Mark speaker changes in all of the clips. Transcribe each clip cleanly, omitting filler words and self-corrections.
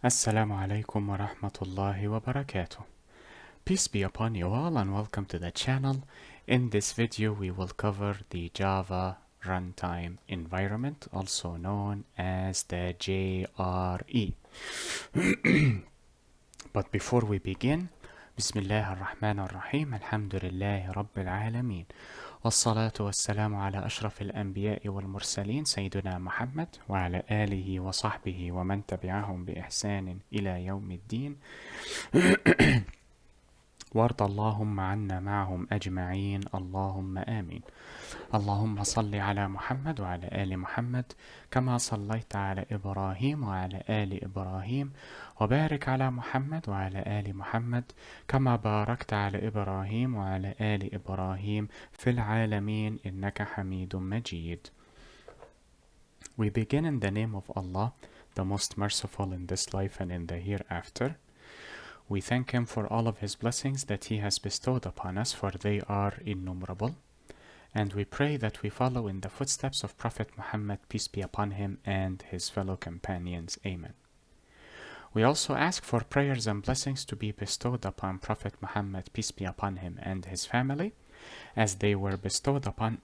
Speaker 1: Assalamu alaikum wa rahmatullahi wa barakatuh. Peace be upon you all and welcome to the channel. In this video we will cover the Java Runtime Environment, also known as the JRE. But before we begin, Bismillah ar-Rahman ar-Rahim, Alhamdulillahi Rabbil Alameen. والصلاة والسلام على أشرف الأنبياء والمرسلين سيدنا محمد وعلى آله وصحبه ومن تبعهم بإحسان إلى يوم الدين وارض اللهم عنا معهم أجمعين اللهم آمين. اللهم صل على محمد وعلى آل محمد كما صليت على إبراهيم وعلى آل إبراهيم وبارك على محمد وعلى آل محمد كما باركت على إبراهيم وعلى آل إبراهيم في العالمين إنك حميد مجيد. We begin in the name of Allah, the most merciful in this life and in the hereafter. We thank Him for all of His blessings that He has bestowed upon us, for they are innumerable. And we pray that we follow in the footsteps of Prophet Muhammad, peace be upon him, and his fellow companions. Amen. We also ask for prayers and blessings to be bestowed upon Prophet Muhammad, peace be upon him, and his family, as they were bestowed upon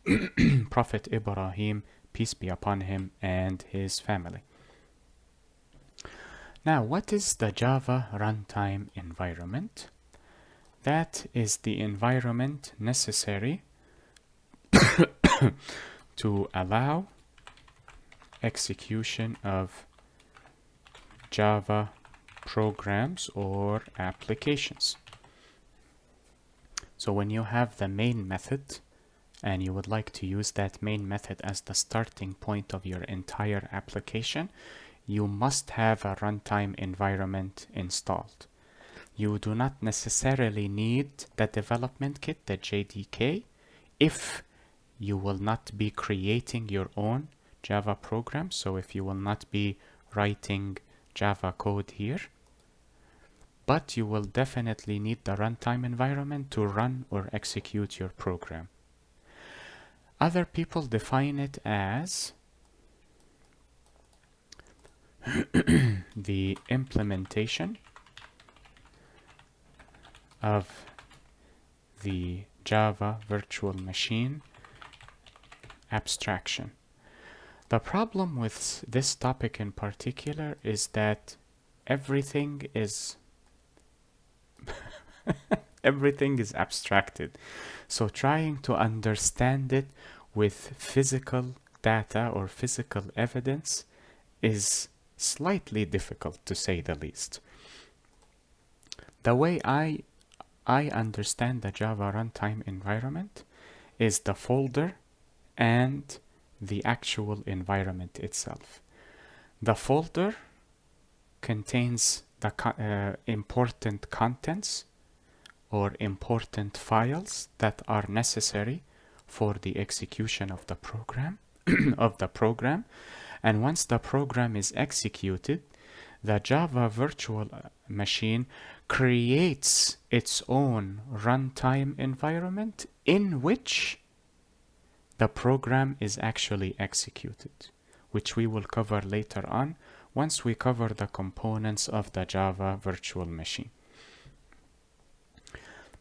Speaker 1: Prophet Ibrahim, peace be upon him, and his family. Now, what is the Java Runtime Environment? That is the environment necessary to allow execution of Java programs or applications. So when you have the main method and you would like to use that main method as the starting point of your entire application, you must have a runtime environment installed. You do not necessarily need the development kit, the JDK, if you will not be creating your own Java program. So if you will not be writing Java code here, but you will definitely need the runtime environment to run or execute your program. Other people define it as the implementation of the Java virtual machine abstraction. The problem with this topic in particular is that everything is everything is abstracted. So trying to understand it with physical data or physical evidence is slightly difficult, to say the least. The way I understand the Java runtime environment is the folder and the actual environment itself. The folder contains the important contents or important files that are necessary for the execution of the program and once the program is executed, the Java virtual machine creates its own runtime environment in which the program is actually executed, which we will cover later on once we cover the components of the Java virtual machine.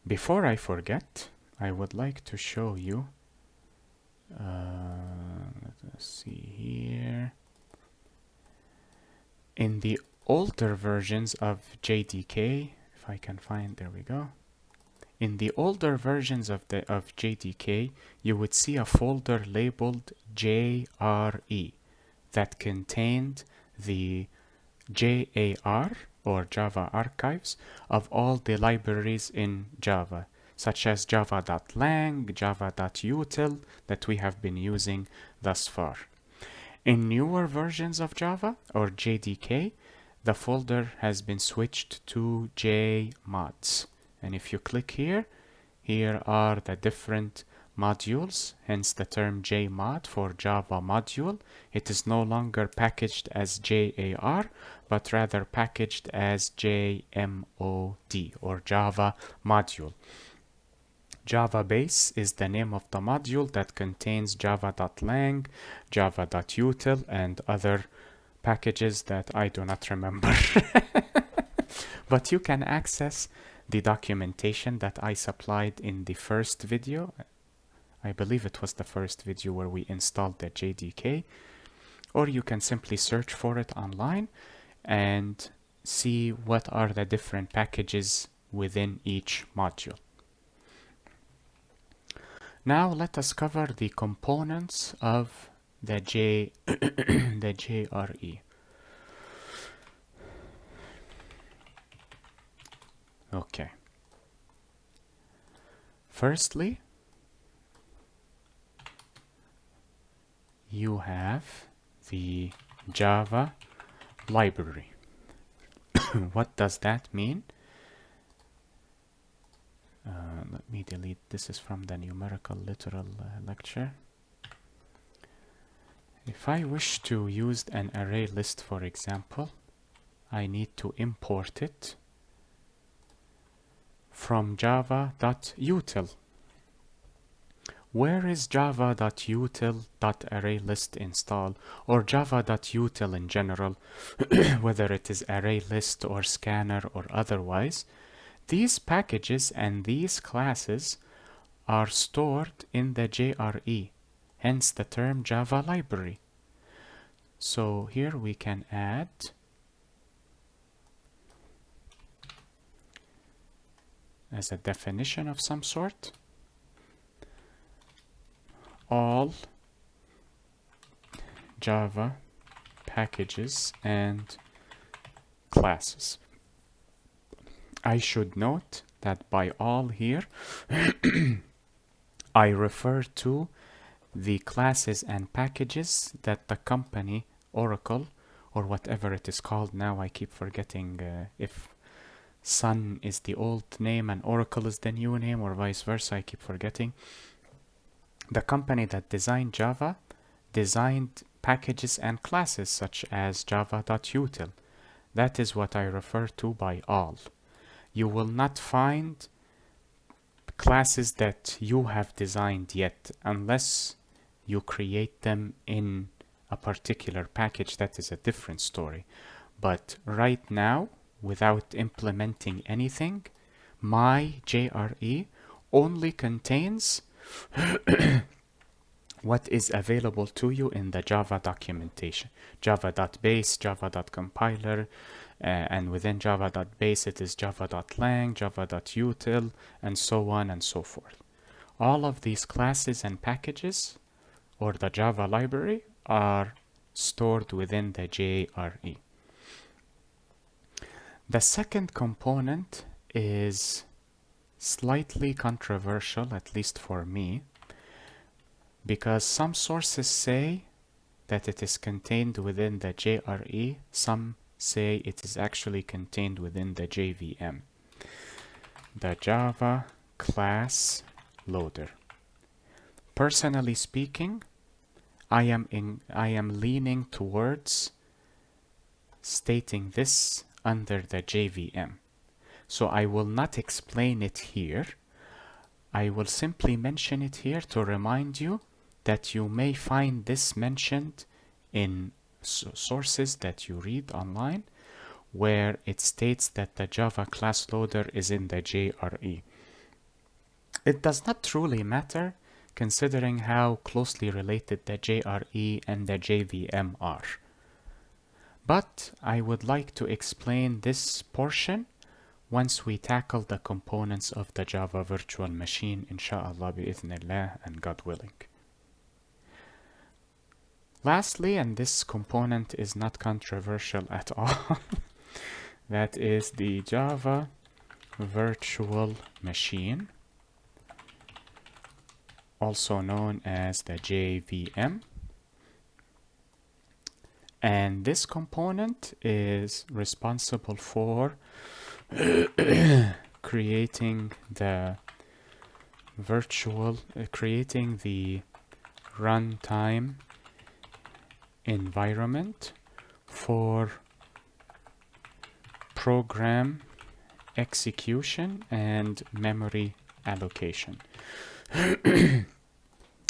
Speaker 1: Before I forget, I would like to show you let's see here. In the older versions of JDK, if I can find, there we go. In the older versions of JDK, you would see a folder labeled JRE that contained the JAR or Java archives of all the libraries in Java, such as java.lang, java.util that we have been using thus far. In newer versions of Java or JDK, the folder has been switched to JMods. And if you click here, here are the different modules, hence the term JMod for Java module. It is no longer packaged as JAR, but rather packaged as JMOD or Java module. Java base is the name of the module that contains java.lang, java.util, and other packages that I do not remember. But you can access the documentation that I supplied in the first video. I believe it was the first video where we installed the JDK, or you can simply search for it online and see what are the different packages within each module. Now let us cover the components of the JRE. Okay. Firstly, you have the Java library. What does that mean? Let me delete. This is from the numerical literal lecture. If I wish to use an array list, for example, I need to import it from java.util. Where is java.util.ArrayList install, or java.util in general, whether it is ArrayList or Scanner or otherwise? These packages and these classes are stored in the JRE, hence the term Java library. So here we can add as a definition of some sort all Java packages and classes. I should note that by all here I refer to the classes and packages that the company Oracle, or whatever it is called now, I keep forgetting if Sun is the old name and Oracle is the new name, or vice versa, I keep forgetting. The company that designed Java designed packages and classes such as java.util. That is what I refer to by all. You will not find classes that you have designed yet unless you create them in a particular package. That is a different story. But right now, without implementing anything, my JRE only contains what is available to you in the Java documentation. Java.base, Java.compiler, and within Java.base it is Java.lang, Java.util, and so on and so forth. All of these classes and packages, or the Java library, are stored within the JRE. The second component is slightly controversial, at least for me, because some sources say that it is contained within the JRE, some say it is actually contained within the JVM, the Java Class Loader. Personally speaking, I am leaning towards stating this under the JVM. So I will not explain it here. I will simply mention it here to remind you that you may find this mentioned in sources that you read online, where it states that the Java class loader is in the JRE. It does not truly matter, considering how closely related the JRE and the JVM are. But I would like to explain this portion once we tackle the components of the Java virtual machine, insha'Allah bi'ithnillah, and God willing. Lastly, and this component is not controversial at all, that is the Java virtual machine, also known as the JVM. And this component is responsible for creating the runtime environment for program execution and memory allocation.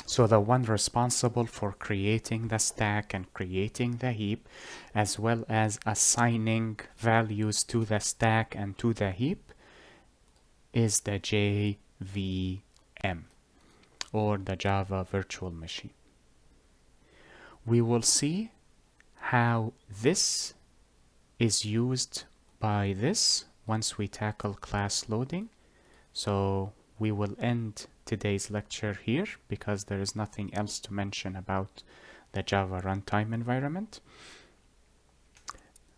Speaker 1: So the one responsible for creating the stack and creating the heap, as well as assigning values to the stack and to the heap, is the JVM, or the Java Virtual Machine. We will see how this is used by this once we tackle class loading. So we will end today's lecture here because there is nothing else to mention about the Java Runtime Environment.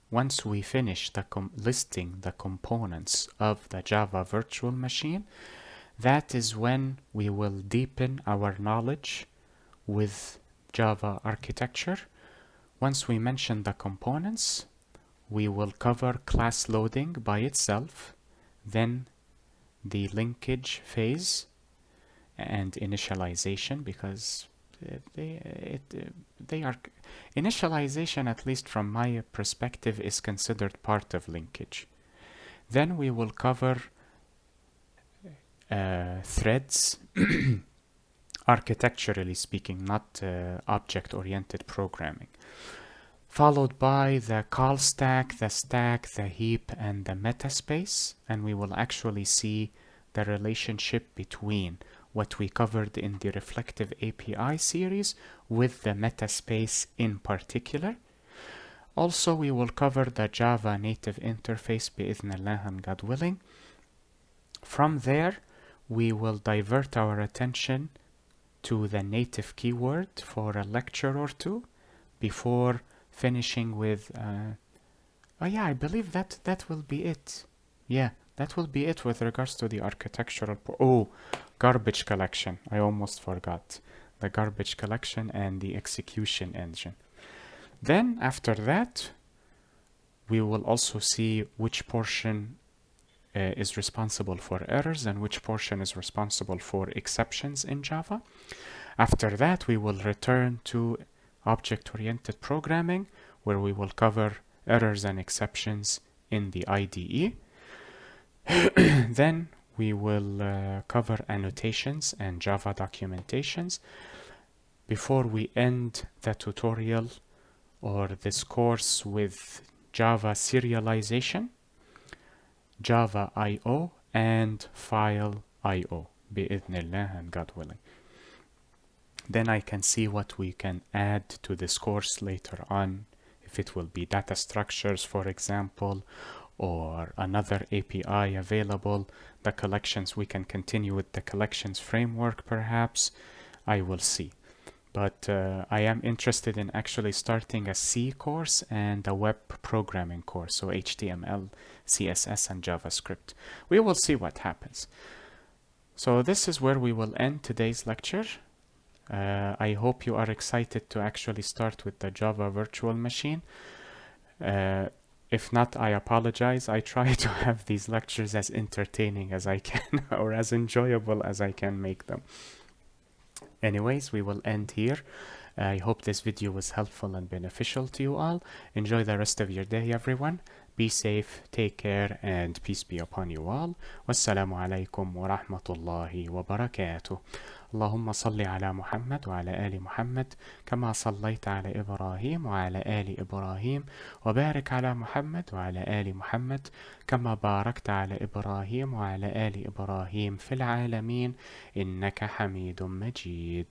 Speaker 1: Once we finish listing the components of the Java Virtual Machine, that is when we will deepen our knowledge with Java architecture. Once we mention the components, we will cover class loading by itself, then the linkage phase and initialization, because they are initialization, at least from my perspective, is considered part of linkage. Then we will cover threads, architecturally speaking, not object-oriented programming, followed by the call stack, the heap, and the metaspace, and we will actually see the relationship between what we covered in the Reflective API series with the metaspace in particular. Also, we will cover the Java native interface بإذن and God willing. From there, we will divert our attention to the native keyword for a lecture or two before finishing with I believe that will be it. Yeah, that will be it with regards to the architectural garbage collection. I almost forgot the garbage collection and the execution engine. Then after that, we will also see which portion is responsible for errors and which portion is responsible for exceptions in Java. After that, we will return to object-oriented programming, where we will cover errors and exceptions in the IDE. Then we will cover annotations and Java documentations before we end the tutorial or this course with Java serialization, Java I/O, and file I/O, بإذن and God willing. Then I can see what we can add to this course later on, if it will be data structures, for example, or another API available, the collections. We can continue with the collections framework perhaps. I will see. But I am interested in actually starting a C course and a web programming course, so HTML, CSS, and JavaScript. We will see what happens. So this is where we will end today's lecture. I hope you are excited to actually start with the Java Virtual Machine. If not, I apologize. I try to have these lectures as entertaining as I can or as enjoyable as I can make them. Anyways, we will end here. I hope this video was helpful and beneficial to you all. Enjoy the rest of your day, everyone. Be safe, take care, and peace be upon you all. Wassalamu alaikum wa rahmatullahi wa barakatuh. اللهم صل على محمد وعلى آل محمد كما صليت على إبراهيم وعلى آل إبراهيم وبارك على محمد وعلى آل محمد كما باركت على إبراهيم وعلى آل إبراهيم في العالمين إنك حميد مجيد.